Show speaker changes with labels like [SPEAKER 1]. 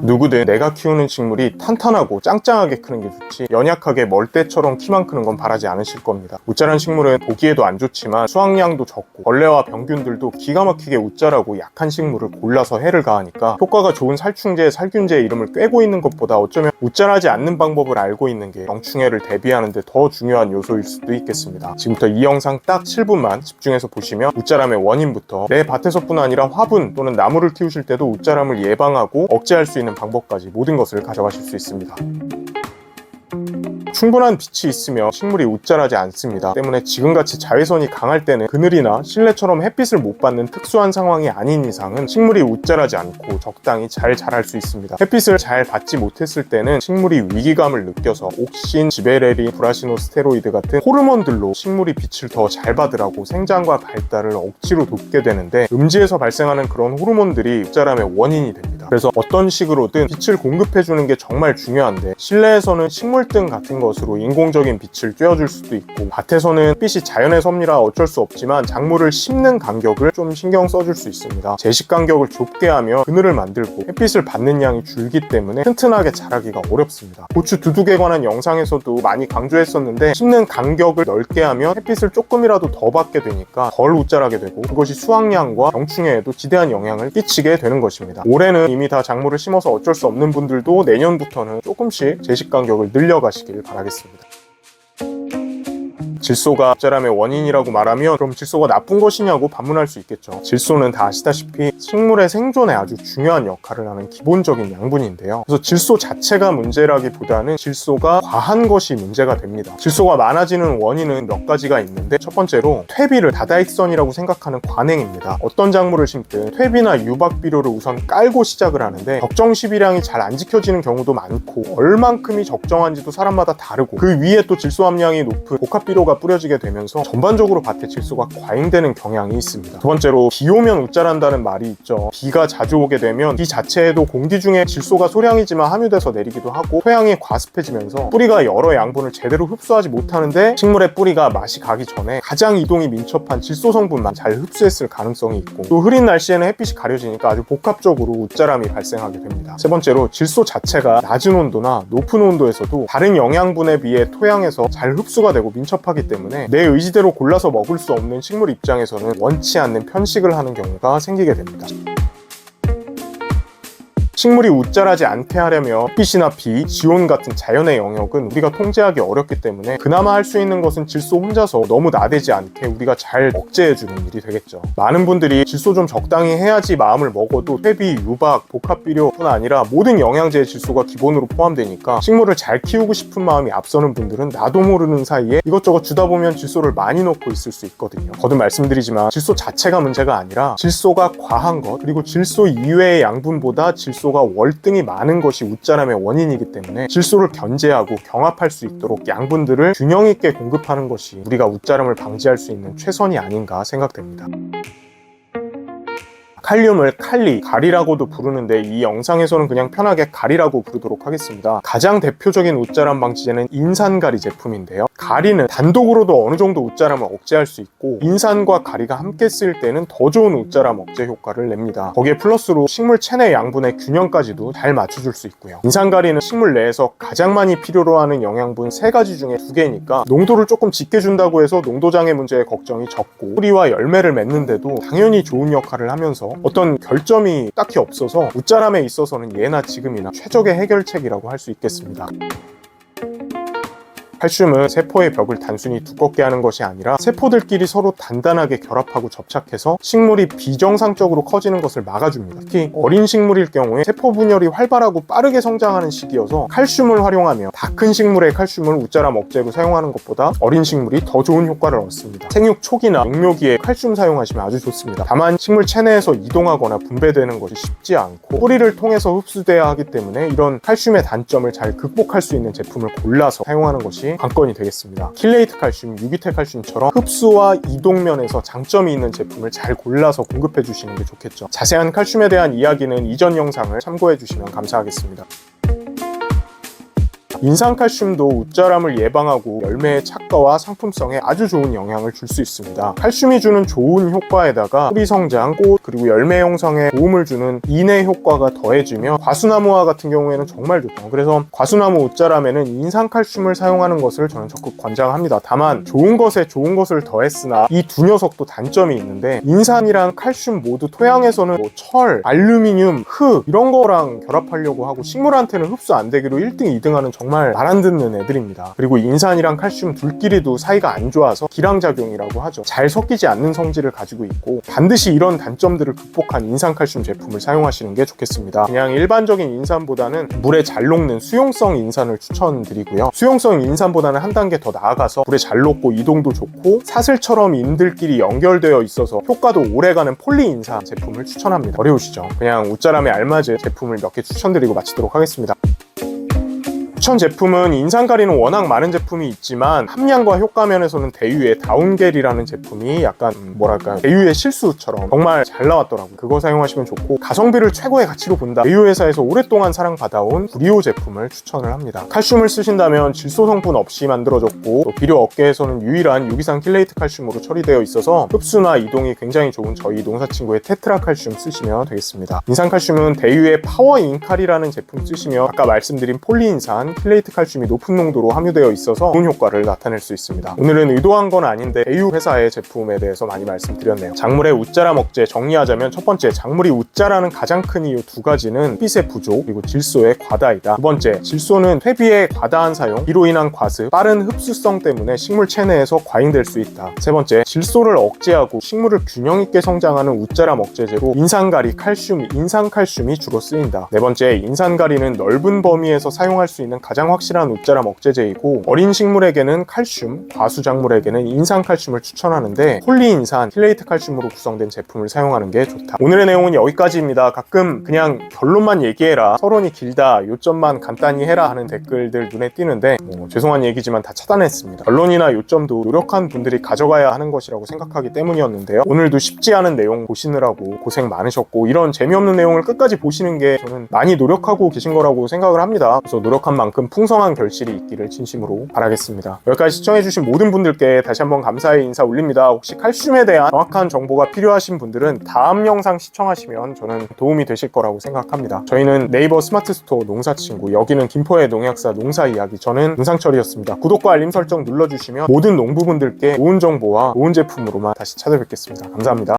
[SPEAKER 1] 누구든 내가 키우는 식물이 탄탄하고 짱짱하게 크는 게 좋지 연약하게 멀대처럼 키만 크는 건 바라지 않으실 겁니다. 웃자란 식물은 보기에도 안 좋지만 수확량도 적고 벌레와 병균들도 기가 막히게 웃자라고 약한 식물을 골라서 해를 가하니까 효과가 좋은 살충제, 살균제의 이름을 꿰고 있는 것보다 어쩌면 웃자라지 않는 방법을 알고 있는 게 병충해를 대비하는 데 더 중요한 요소일 수도 있겠습니다. 지금부터 이 영상 딱 7분만 집중해서 보시면 웃자람의 원인부터 내 밭에서뿐 아니라 화분 또는 나무를 키우실 때도 웃자람을 예방하고 억제할 수 있는 방법까지 모든 것을 가져가실 수 있습니다. 충분한 빛이 있으면 식물이 웃자라지 않습니다. 때문에 지금같이 자외선이 강할 때는 그늘이나 실내처럼 햇빛을 못 받는 특수한 상황이 아닌 이상은 식물이 웃자라지 않고 적당히 잘 자랄 수 있습니다. 햇빛을 잘 받지 못했을 때는 식물이 위기감을 느껴서 옥신, 지베레린, 브라시노스테로이드 같은 호르몬들로 식물이 빛을 더 잘 받으라고 생장과 발달을 억지로 돕게 되는데 음지에서 발생하는 그런 호르몬들이 웃자람의 원인이 됩니다. 그래서 어떤 식으로든 빛을 공급해주는 게 정말 중요한데 실내에서는 식물등 같은 것으로 인공적인 빛을 쬐어줄 수도 있고 밭에서는 햇빛이 자연의 섭리라 어쩔 수 없지만 작물을 심는 간격을 좀 신경 써줄 수 있습니다. 제식 간격을 좁게 하면 그늘을 만들고 햇빛을 받는 양이 줄기 때문에 튼튼하게 자라기가 어렵습니다. 고추 두둑에 관한 영상에서도 많이 강조했었는데 심는 간격을 넓게 하면 햇빛을 조금이라도 더 받게 되니까 덜 웃자라게 되고 그것이 수확량과 병충해에도 지대한 영향을 끼치게 되는 것입니다. 올해는 이미 다 작물을 심어서 어쩔 수 없는 분들도 내년부터는 조금씩 제식 간격을 늘려가시길 바라겠습니다. 질소가 웃자람의 원인이라고 말하면 그럼 질소가 나쁜 것이냐고 반문할 수 있겠죠. 질소는 다 아시다시피 식물의 생존에 아주 중요한 역할을 하는 기본적인 양분인데요. 그래서 질소 자체가 문제라기보다는 질소가 과한 것이 문제가 됩니다. 질소가 많아지는 원인은 몇 가지가 있는데 첫 번째로 퇴비를 다다익선이라고 생각하는 관행입니다. 어떤 작물을 심든 퇴비나 유박 비료를 우선 깔고 시작을 하는데 적정 시비량이 잘 안 지켜지는 경우도 많고 얼만큼이 적정한지도 사람마다 다르고 그 위에 또 질소 함량이 높은 복합 비료가 뿌려지게 되면서 전반적으로 밭에 질소가 과잉되는 경향이 있습니다. 두 번째로 비 오면 웃자란다는 말이 있죠. 비가 자주 오게 되면 비 자체에도 공기 중에 질소가 소량이지만 함유돼서 내리기도 하고 토양이 과습해지면서 뿌리가 여러 양분을 제대로 흡수하지 못하는데 식물의 뿌리가 맛이 가기 전에 가장 이동이 민첩한 질소 성분만 잘 흡수했을 가능성이 있고 또 흐린 날씨에는 햇빛이 가려지니까 아주 복합적으로 웃자람이 발생하게 됩니다. 세 번째로 질소 자체가 낮은 온도나 높은 온도에서도 다른 영양분에 비해 토양에서 잘 흡수가 되고 민첩하기 때문에 내 의지대로 골라서 먹을 수 없는 식물 입장에서는 원치 않는 편식을 하는 경우가 생기게 됩니다. 식물이 웃자라지 않게 하려면 햇빛이나 비, 지온 같은 자연의 영역은 우리가 통제하기 어렵기 때문에 그나마 할 수 있는 것은 질소 혼자서 너무 나대지 않게 우리가 잘 억제해주는 일이 되겠죠. 많은 분들이 질소 좀 적당히 해야지 마음을 먹어도 퇴비, 유박, 복합비료뿐 아니라 모든 영양제의 질소가 기본으로 포함되니까 식물을 잘 키우고 싶은 마음이 앞서는 분들은 나도 모르는 사이에 이것저것 주다 보면 질소를 많이 넣고 있을 수 있거든요. 거듭 말씀드리지만 질소 자체가 문제가 아니라 질소가 과한 것 그리고 질소 이외의 양분보다 질소가 월등히 많은 것이 웃자람의 원인이기 때문에 질소를 견제하고 경합할 수 있도록 양분들을 균형 있게 공급하는 것이 우리가 웃자람을 방지할 수 있는 최선이 아닌가 생각됩니다. 칼륨을 칼리, 가리라고도 부르는데 이 영상에서는 그냥 편하게 가리라고 부르도록 하겠습니다. 가장 대표적인 웃자람 방지제는 인산가리 제품인데요. 가리는 단독으로도 어느 정도 웃자람을 억제할 수 있고 인산과 가리가 함께 쓰일 때는 더 좋은 웃자람 억제 효과를 냅니다. 거기에 플러스로 식물 체내 양분의 균형까지도 잘 맞춰줄 수 있고요. 인산가리는 식물 내에서 가장 많이 필요로 하는 영양분 3가지 중에 2개니까 농도를 조금 짙게 준다고 해서 농도장애 문제의 걱정이 적고 뿌리와 열매를 맺는데도 당연히 좋은 역할을 하면서 어떤 결점이 딱히 없어서 웃자람에 있어서는 예나 지금이나 최적의 해결책이라고 할 수 있겠습니다. 칼슘은 세포의 벽을 단순히 두껍게 하는 것이 아니라 세포들끼리 서로 단단하게 결합하고 접착해서 식물이 비정상적으로 커지는 것을 막아줍니다. 특히 어린 식물일 경우에 세포 분열이 활발하고 빠르게 성장하는 시기여서 칼슘을 활용하며 다 큰 식물의 칼슘을 웃자람 억제로 사용하는 것보다 어린 식물이 더 좋은 효과를 얻습니다. 생육 초기나 영묘기에 칼슘 사용하시면 아주 좋습니다. 다만 식물 체내에서 이동하거나 분배되는 것이 쉽지 않고 뿌리를 통해서 흡수돼야 하기 때문에 이런 칼슘의 단점을 잘 극복할 수 있는 제품을 골라서 사용하는 것이 관건이 되겠습니다. 킬레이트 칼슘, 유기태 칼슘처럼 흡수와 이동 면에서 장점이 있는 제품을 잘 골라서 공급해 주시는 게 좋겠죠. 자세한 칼슘에 대한 이야기는 이전 영상을 참고해 주시면 감사하겠습니다. 인산칼슘도 웃자람을 예방하고 열매의 착과와 상품성에 아주 좋은 영향을 줄 수 있습니다. 칼슘이 주는 좋은 효과에다가 뿌리 성장, 꽃, 그리고 열매 형성에 도움을 주는 인해 효과가 더해지며 과수나무와 같은 경우에는 정말 좋죠. 그래서 과수나무 웃자람에는 인산칼슘을 사용하는 것을 저는 적극 권장합니다. 다만 좋은 것에 좋은 것을 더했으나 이 두 녀석도 단점이 있는데, 인산이랑 칼슘 모두 토양에서는 뭐 철, 알루미늄, 흙 이런 거랑 결합하려고 하고 식물한테는 흡수 안 되기로 1등, 2등 하는 정말 말 안 듣는 애들입니다. 그리고 인산이랑 칼슘 둘끼리도 사이가 안 좋아서 기량작용이라고 하죠. 잘 섞이지 않는 성질을 가지고 있고, 반드시 이런 단점들을 극복한 인산칼슘 제품을 사용하시는 게 좋겠습니다. 그냥 일반적인 인산보다는 물에 잘 녹는 수용성 인산을 추천드리고요. 수용성 인산보다는 한 단계 더 나아가서 물에 잘 녹고 이동도 좋고 사슬처럼 인들끼리 연결되어 있어서 효과도 오래가는 폴리인산 제품을 추천합니다. 어려우시죠? 그냥 웃자람에 알맞은 제품을 몇 개 추천드리고 마치도록 하겠습니다. 추천 제품은 인산가리는 워낙 많은 제품이 있지만 함량과 효과 면에서는 대유의 다운겔이라는 제품이 약간 뭐랄까요, 대유의 실수처럼 정말 잘 나왔더라고요. 그거 사용하시면 좋고, 가성비를 최고의 가치로 본다, 대유 회사에서 오랫동안 사랑받아온 구리오 제품을 추천을 합니다. 칼슘을 쓰신다면 질소 성분 없이 만들어졌고, 또 비료 업계에서는 유일한 유기산 킬레이트 칼슘으로 처리되어 있어서 흡수나 이동이 굉장히 좋은 저희 농사친구의 테트라 칼슘 쓰시면 되겠습니다. 인산칼슘은 대유의 파워 인칼이라는 제품 쓰시면 아까 말씀드린 폴리인산, 킬레이트 칼슘이 높은 농도로 함유되어 있어서 좋은 효과를 나타낼 수 있습니다. 오늘은 의도한 건 아닌데 대유 회사의 제품에 대해서 많이 말씀드렸네요. 작물의 웃자람 억제 정리하자면, 첫 번째, 작물이 웃자라는 가장 큰 이유 두 가지는 햇빛의 부족 그리고 질소의 과다이다. 두 번째, 질소는 퇴비의 과다한 사용, 이로 인한 과습, 빠른 흡수성 때문에 식물 체내에서 과잉될 수 있다. 세 번째, 질소를 억제하고 식물을 균형 있게 성장하는 웃자람 억제제로 인산가리, 칼슘, 인산칼슘이 주로 쓰인다. 네 번째, 인산가리는 넓은 범위에서 사용할 수 있는 가장 확실한 웃자람 억제제이고, 어린 식물에게는 칼슘, 과수작물에게는 인산칼슘을 추천하는데 폴리인산, 킬레이트 칼슘으로 구성된 제품을 사용하는 게 좋다. 오늘의 내용은 여기까지입니다. 가끔 그냥 결론만 얘기해라, 서론이 길다, 요점만 간단히 해라 하는 댓글들 눈에 띄는데 죄송한 얘기지만 다 차단했습니다. 결론이나 요점도 노력한 분들이 가져가야 하는 것이라고 생각하기 때문이었는데요. 오늘도 쉽지 않은 내용 보시느라고 고생 많으셨고, 이런 재미없는 내용을 끝까지 보시는 게 저는 많이 노력하고 계신 거라고 생각을 합니다. 그래서 노력한 만큼 풍성한 결실이 있기를 진심으로 바라겠습니다. 여기까지 시청해주신 모든 분들께 다시 한번 감사의 인사 올립니다. 혹시 칼슘에 대한 정확한 정보가 필요하신 분들은 다음 영상 시청하시면 저는 도움이 되실 거라고 생각합니다. 저희는 네이버 스마트 스토어 농사친구, 여기는 김포의 농약사 농사이야기, 저는 문상철이었습니다. 구독과 알림 설정 눌러주시면 모든 농부분들께 좋은 정보와 좋은 제품으로만 다시 찾아뵙겠습니다. 감사합니다.